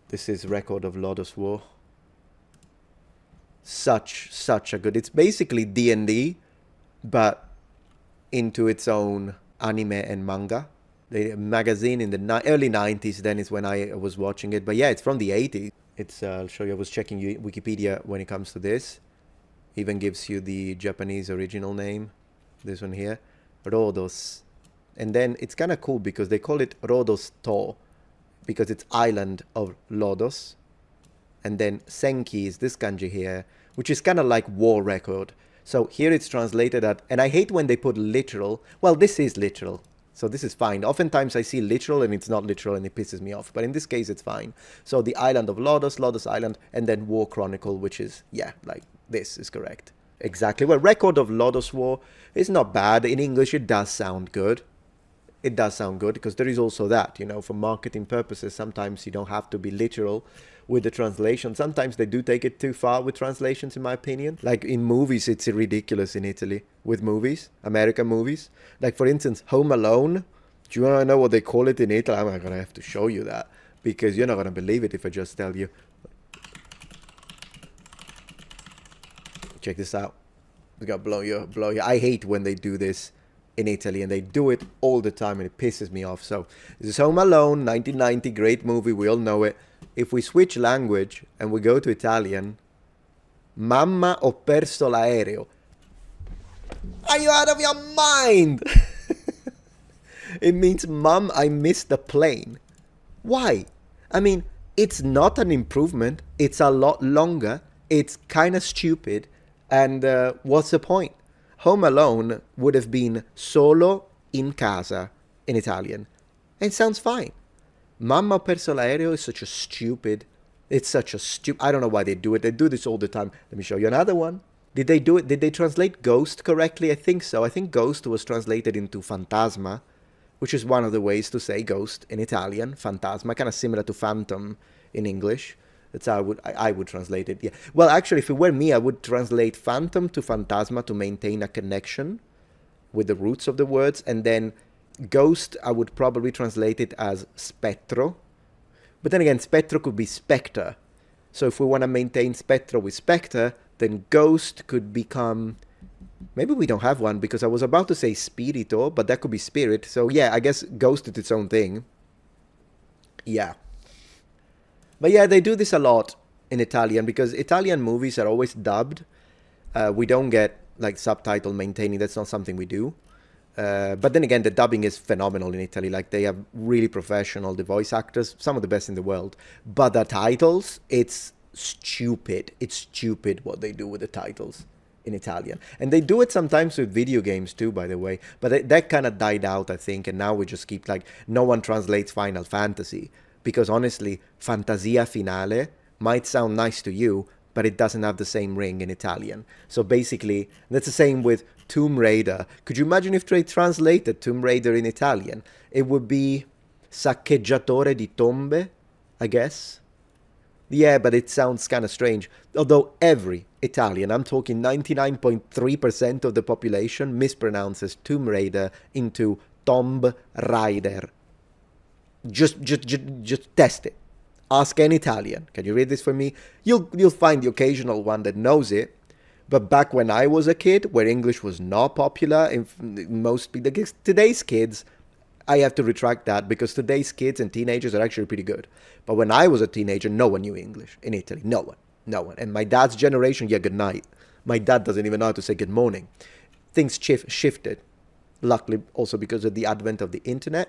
This is Record of Lodoss War. Such a good... It's basically D&D, but into its own anime and manga. The magazine in the early 90s, then is when I was watching it. But yeah, it's from the 80s. It's, I'll show you, I was checking Wikipedia when it comes to this. Even gives you the Japanese original name. This one here. Rhodos. And then it's kind of cool because they call it Rhodos To, because it's island of Lodos. And then Senki is this kanji here, which is kind of like war record. So here it's translated at, and I hate when they put literal. Well, this is literal, so this is fine. Oftentimes I see literal and it's not literal and it pisses me off. But in this case, it's fine. So the island of Lodos, Lodos Island, and then War Chronicle, which is, yeah, like this is correct. Exactly. Well, Record of Lodoss War is not bad. In English, it does sound good. It does sound good because there is also that, you know, for marketing purposes, sometimes you don't have to be literal with the translation. Sometimes they do take it too far with translations, in my opinion. Like in movies, it's ridiculous in Italy with movies, American movies. Like, for instance, Home Alone. Do you want to know what they call it in Italy? I'm not going to have to show you that because you're not going to believe it if I just tell you. Check this out. It's going to blow you. I hate when they do this in Italy, and they do it all the time, and it pisses me off. So this is Home Alone, 1990, great movie, we all know it. If we switch language and we go to Italian, Mamma, ho perso l'aereo. Are you out of your mind? It means, Mom, I missed the plane. Why? I mean, it's not an improvement. It's a lot longer. It's kind of stupid. And what's the point? Home Alone would have been Solo in casa in Italian. And it sounds fine. Mamma, ho perso l'aereo is such a stupid... It's such a stupid... I don't know why they do it. They do this all the time. Let me show you another one. Did they do it? Did they translate Ghost correctly? I think so. I think Ghost was translated into Fantasma, which is one of the ways to say ghost in Italian. Fantasma, kind of similar to Phantom in English. That's how I would translate it. Yeah. Well, actually, if it were me, I would translate phantom to phantasma to maintain a connection with the roots of the words. And then ghost, I would probably translate it as spettro. But then again, spettro could be spectre. So if we want to maintain spettro with spectre, then ghost could become... Maybe we don't have one, because I was about to say spirito, but that could be spirit. So yeah, I guess ghost is its own thing. Yeah. But yeah, they do this a lot in Italian, because Italian movies are always dubbed. We don't get, like, subtitle maintaining. That's not something we do. But then again, the dubbing is phenomenal in Italy. Like, they have really professional, the voice actors, some of the best in the world. But the titles, it's stupid. It's stupid what they do with the titles in Italian. And they do it sometimes with video games too, by the way. But that kind of died out, I think. And now we just keep, like, no one translates Final Fantasy. Because honestly, Fantasia Finale might sound nice to you, but it doesn't have the same ring in Italian. So basically, that's the same with Tomb Raider. Could you imagine if they translated Tomb Raider in Italian? It would be Saccheggiatore di Tombe, I guess. Yeah, but it sounds kind of strange. Although every Italian, I'm talking 99.3% of the population, mispronounces Tomb Raider into Tomb Raider. Just test it. Ask an Italian. Can you read this for me? You'll find the occasional one that knows it. But back when I was a kid, where English was not popular, in most today's kids, I have to retract that, because today's kids and teenagers are actually pretty good. But when I was a teenager, no one knew English in Italy. No one. And my dad's generation, yeah, good night. My dad doesn't even know how to say good morning. Things shifted. Luckily, also because of the advent of the internet.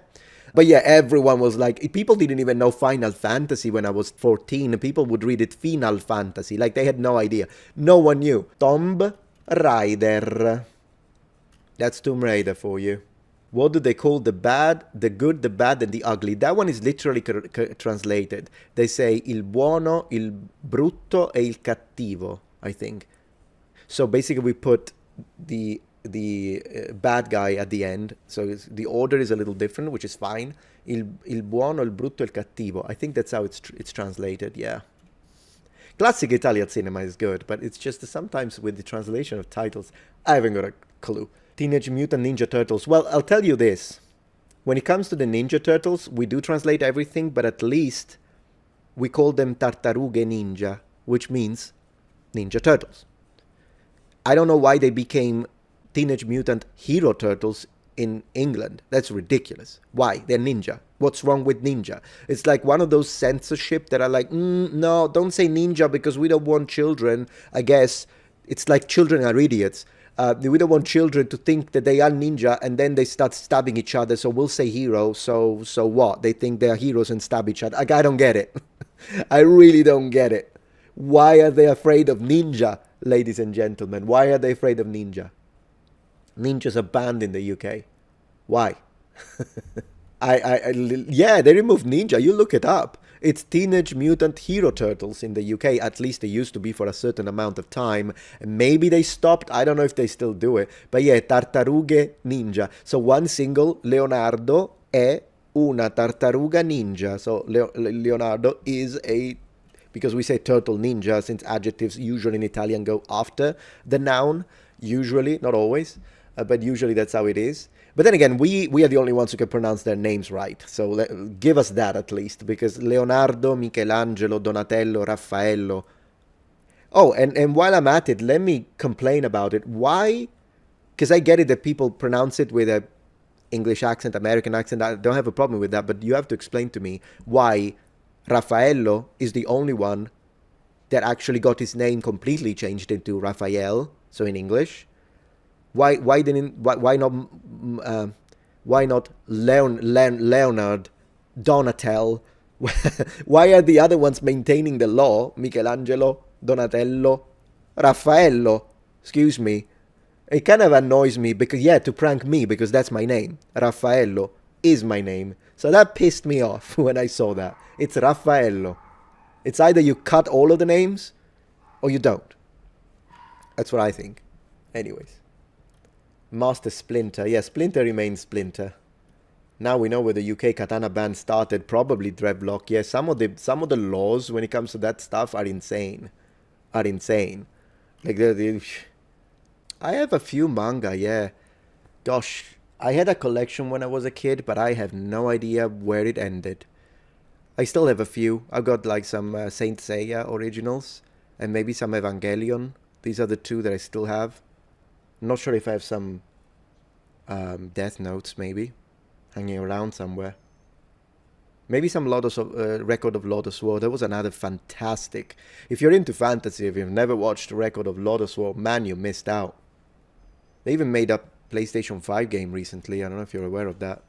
But yeah, everyone was like, people didn't even know Final Fantasy when I was 14. People would read it Final Fantasy. Like, they had no idea. No one knew. Tomb Raider. That's Tomb Raider for you. What do they call the bad, the good, the bad, and the ugly? That one is literally translated. They say il buono, il brutto, e il cattivo, I think. So basically we put the bad guy at the end, so the order is a little different, which is fine. Il buono, il brutto, il cattivo. I think that's how it's translated. Yeah. Classic Italian cinema is good, but it's just sometimes with the translation of titles, I haven't got a clue. Teenage Mutant Ninja Turtles. Well, I'll tell you this. When it comes to the Ninja Turtles, we do translate everything, but at least we call them Tartarughe Ninja, which means Ninja Turtles. I don't know why they became Teenage Mutant Hero Turtles in England. That's ridiculous. Why? They're ninja. What's wrong with ninja? It's like one of those censorship that are like, no, don't say ninja because we don't want children. I guess it's like children are idiots. We don't want children to think that they are ninja and then they start stabbing each other. So we'll say hero. So what? They think they are heroes and stab each other. Like, I don't get it. I really don't get it. Why are they afraid of ninja, ladies and gentlemen? Why are they afraid of ninja? Ninjas are banned in the UK. Why? Yeah, they removed ninja. You look it up. It's Teenage Mutant Hero Turtles in the UK. At least they used to be for a certain amount of time. Maybe they stopped. I don't know if they still do it. But yeah, Tartarughe Ninja. So one single, Leonardo è una tartaruga ninja. So Leonardo is a... Because we say turtle ninja, since adjectives usually in Italian go after the noun. Usually, not always. But usually that's how it is. But then again, we are the only ones who can pronounce their names right. So give us that at least. Because Leonardo, Michelangelo, Donatello, Raffaello. Oh, and while I'm at it, let me complain about it. Why? Because I get it that people pronounce it with a English accent, American accent. I don't have a problem with that. But you have to explain to me why Raffaello is the only one that actually got his name completely changed into Raphael. So in English. Why not Leonard, Donatel? Why are the other ones maintaining the law? Michelangelo, Donatello, Raffaello. Excuse me. It kind of annoys me because, yeah, to prank me because that's my name. Raffaello is my name. So that pissed me off when I saw that. It's Raffaello. It's either you cut all of the names or you don't. That's what I think. Anyways. Master Splinter. Yeah, Splinter remains Splinter. Now we know where the UK katana ban started. Probably Dreadlock. Yeah, some of the laws when it comes to that stuff are insane. Like I have a few manga. Yeah, gosh, I had a collection when I was a kid, but I have no idea where it ended. I still have a few. I've got like some Saint Seiya originals and maybe some Evangelion. These are the two that I still have. Not sure if I have some Death Notes, maybe, hanging around somewhere. Maybe some Record of Lotus War. That was another fantastic... If you're into fantasy, if you've never watched Record of Lotus War, man, you missed out. They even made a PlayStation 5 game recently. I don't know if you're aware of that.